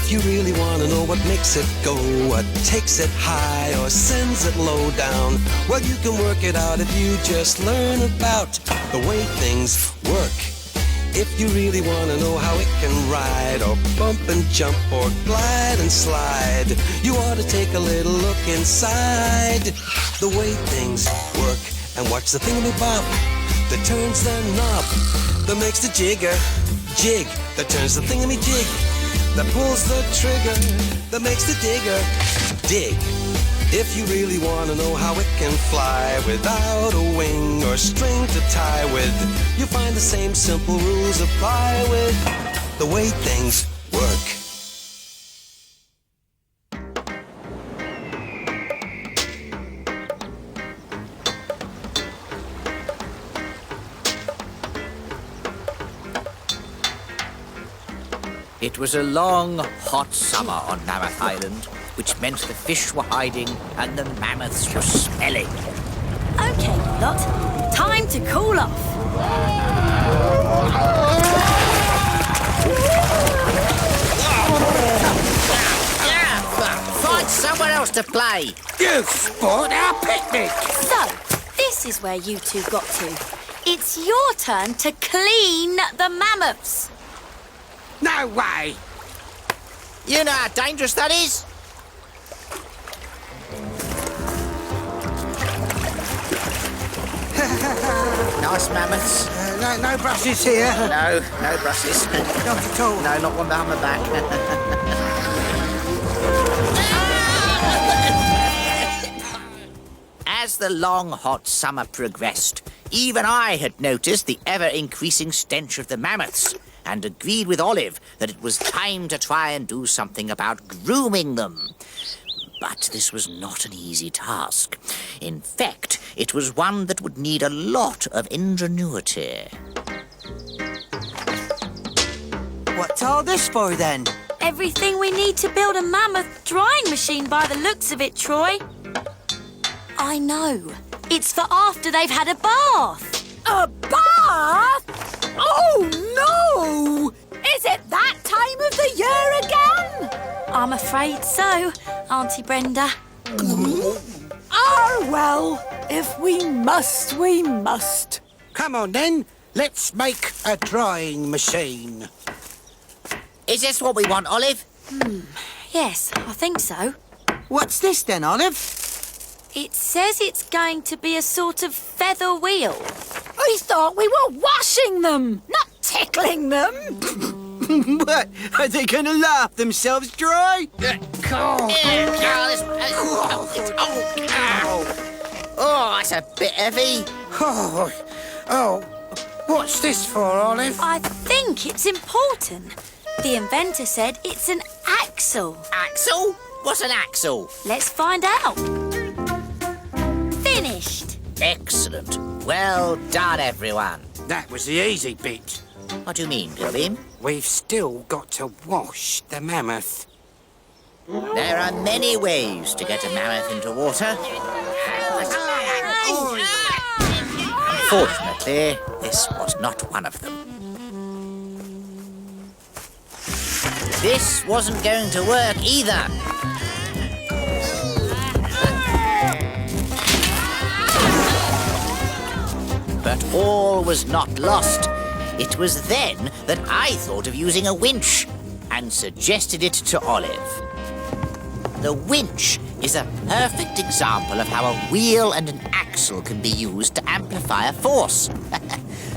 If you really want to know what makes it go, what takes it high or sends it low down, well, you can work it out if you just learn about the way things work. If you really want to know how it can ride or bump and jump or glide and slide, you ought to take a little look inside the way things work and watch the thingamabob that turns the knob, that makes the jigger jig, that turns the thingamajig, that pulls the trigger, that makes the digger dig. If you really want to know how it can fly without a wing or string to tie with, you find the same simple rules apply with the way things work. It was a long, hot summer on Mammoth Island, which meant the fish were hiding and the mammoths were smelling. OK, lot. Time to cool off. Find somewhere else to play. You spoiled our picnic. So, this is where you two got to. It's your turn to clean the mammoths. No way. You know how dangerous that is? Nice mammoths. No brushes here. No brushes. Not at all. No, not one behind my back. As the long, hot summer progressed, even I had noticed the ever-increasing stench of the mammoths and agreed with Olive that it was time to try and do something about grooming them. But this was not an easy task. In fact, it was one that would need a lot of ingenuity. What's all this for, then? Everything we need to build a mammoth drying machine by the looks of it, Troy. I know. It's for after they've had a bath. A bath? Oh, no! Is it that time of the year again? I'm afraid so, Auntie Brenda. Ah, well, if we must, we must. Come on, then. Let's make a drying machine. Is this what we want, Olive? Yes, I think so. What's this, then, Olive? It says it's going to be a sort of feather wheel. I thought we were washing them, not tickling them. What? Are they going to laugh themselves dry? Oh, that's a bit heavy. Oh, what's this for, Olive? I think it's important. The inventor said it's an axle. Axle? What's an axle? Let's find out. Finished. Excellent. Well done, everyone. That was the easy bit. What do you mean, Pilbeam? We've still got to wash the mammoth. There are many ways to get a mammoth into water. Unfortunately, this was not one of them. This wasn't going to work either. But all was not lost. It was then that I thought of using a winch and suggested it to Olive. The winch is a perfect example of how a wheel and an axle can be used to amplify a force.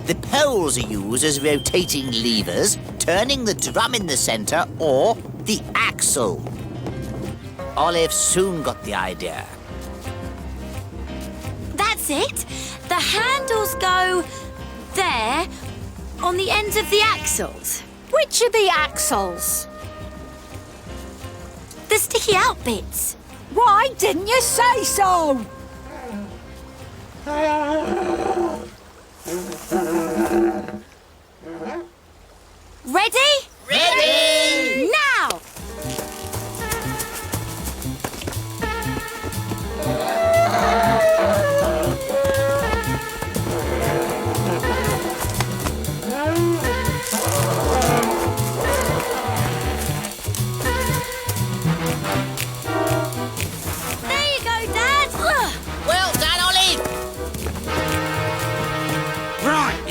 The poles are used as rotating levers, turning the drum in the centre or the axle. Olive soon got the idea. That's it. The handles go there on the ends of the axles. Which are the axles? The sticky out bits. Why didn't you say so? Ready? Ready! Now!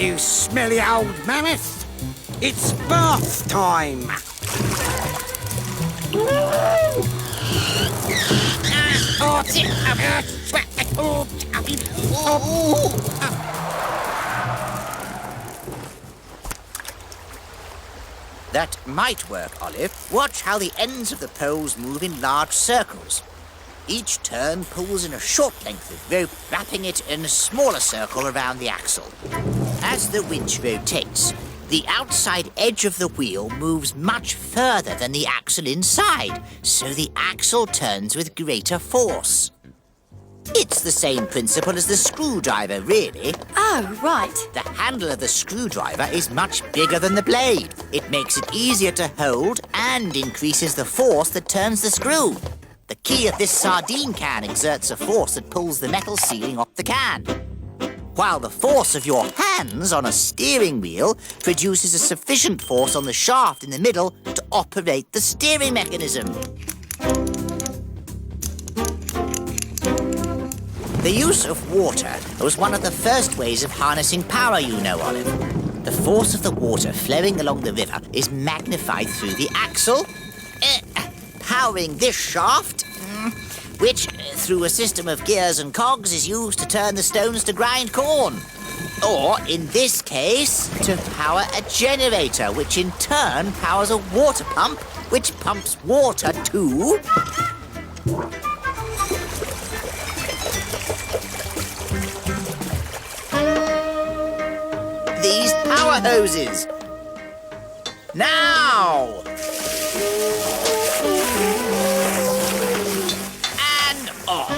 you smelly old mammoth. It's bath time. That might work, Olive. Watch how the ends of the poles move in large circles. Each turn pulls in a short length of rope, wrapping it in a smaller circle around the axle. As the winch rotates, the outside edge of the wheel moves much further than the axle inside, so the axle turns with greater force. It's the same principle as the screwdriver, really. Oh, right. The handle of the screwdriver is much bigger than the blade. It makes it easier to hold and increases the force that turns the screw. The key of this sardine can exerts a force that pulls the metal sealing off the can, while the force of your hands on a steering wheel produces a sufficient force on the shaft in the middle to operate the steering mechanism. The use of water was one of the first ways of harnessing power, you know, Olive. The force of the water flowing along the river is magnified through the axle, powering this shaft, which, through a system of gears and cogs, is used to turn the stones to grind corn. Or, in this case, to power a generator, which in turn powers a water pump, which pumps water to... these power hoses. Now! And off.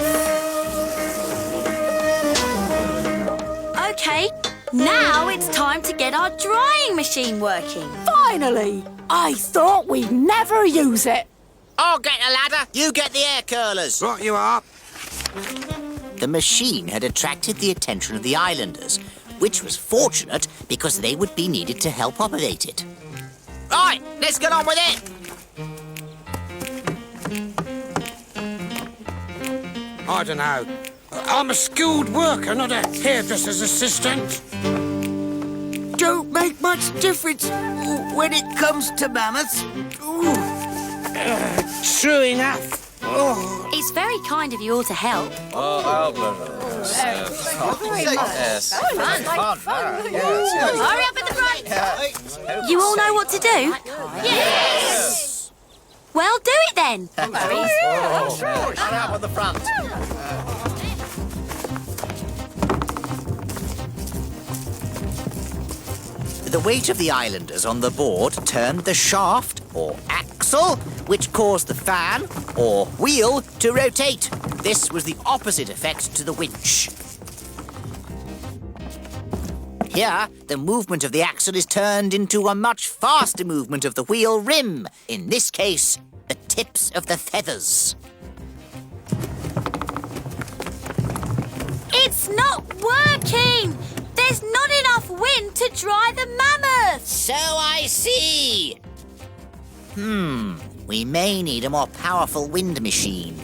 OK, now it's time to get our drying machine working. Finally! I thought we'd never use it. I'll get a ladder. You get the air curlers. Right you are. The machine had attracted the attention of the islanders, which was fortunate because they would be needed to help operate it. Right, let's get on with it. I don't know. I'm a skilled worker, not a hairdresser's assistant. Don't make much difference when it comes to mammoths. True enough. Oh. It's very kind of you all to help. Hurry up at the front. You all know what to do? Yes. Well, do it then. Hurry up at the front. The weight of the islanders on the board turned the shaft, or axle, which caused the fan, or wheel, to rotate. This was the opposite effect to the winch. Here, the movement of the axle is turned into a much faster movement of the wheel rim. In this case, the tips of the feathers. It's not working. There's not enough wind to dry the mammoth. So I see. We may need a more powerful wind machine.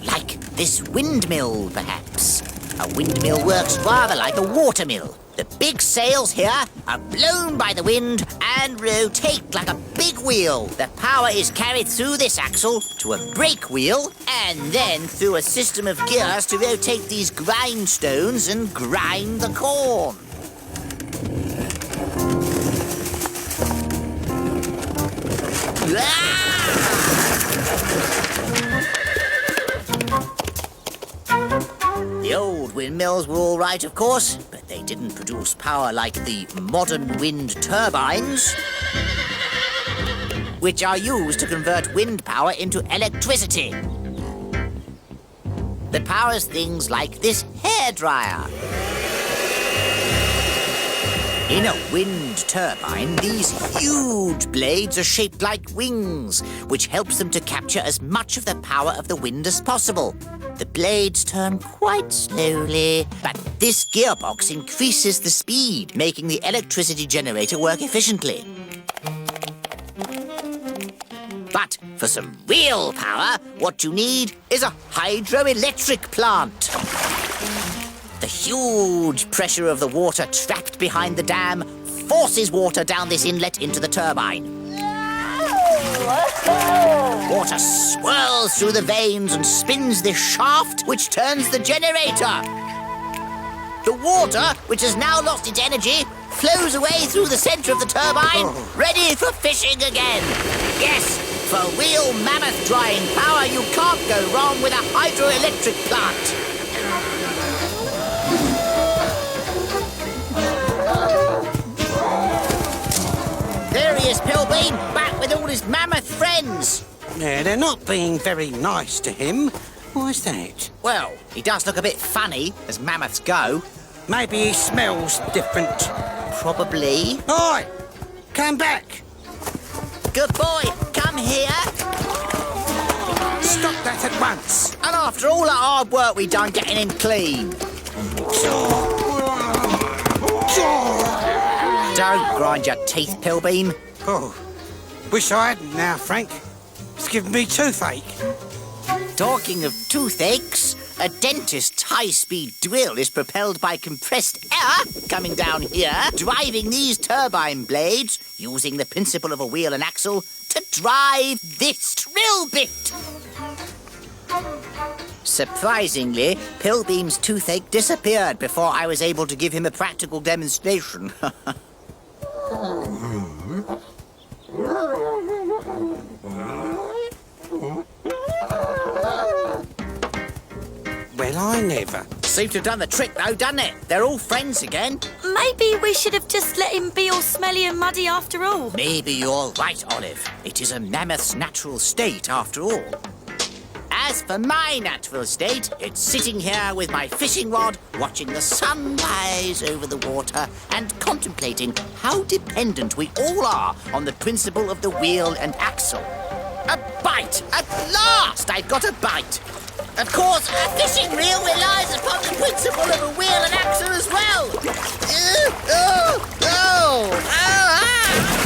Like this windmill, perhaps. A windmill works rather like a watermill. The big sails here are blown by the wind and rotate like a big wheel. The power is carried through this axle to a brake wheel and then through a system of gears to rotate these grindstones and grind the corn. The old windmills were all right, of course, but they didn't produce power like the modern wind turbines, which are used to convert wind power into electricity. That powers things like this hairdryer. In a wind turbine, these huge blades are shaped like wings, which helps them to capture as much of the power of the wind as possible. The blades turn quite slowly, but this gearbox increases the speed, making the electricity generator work efficiently. But for some real power, what you need is a hydroelectric plant. The huge pressure of the water trapped behind the dam forces water down this inlet into the turbine. Water swirls through the vanes and spins this shaft, which turns the generator. The water, which has now lost its energy, flows away through the centre of the turbine, ready for fishing again. Yes, for real mammoth drying power, you can't go wrong with a hydroelectric plant. There he is, Pilbeam, back with all his mammoth friends. Yeah, they're not being very nice to him. Why's that? Well, he does look a bit funny, as mammoths go. Maybe he smells different. Probably. Oi! Come back! Good boy, come here. Stop that at once! And after all that hard work we done getting him clean. Don't grind your teeth, Pilbeam. Oh, wish I hadn't now, Frank. It's giving me toothache. Talking of toothaches, a dentist's high-speed drill is propelled by compressed air coming down here, driving these turbine blades, using the principle of a wheel and axle, to drive this drill bit. Surprisingly, Pilbeam's toothache disappeared before I was able to give him a practical demonstration. Well, I never. Seems to have done the trick, though, doesn't it? They're all friends again. Maybe we should have just let him be all smelly and muddy after all. Maybe you're right, Olive. It is a mammoth's natural state, after all. As for my natural state, it's sitting here with my fishing rod, watching the sun rise over the water and contemplating how dependent we all are on the principle of the wheel and axle. A bite! At last I've got a bite! Of course, a fishing reel relies upon the principle of a wheel and axle as well! Ah!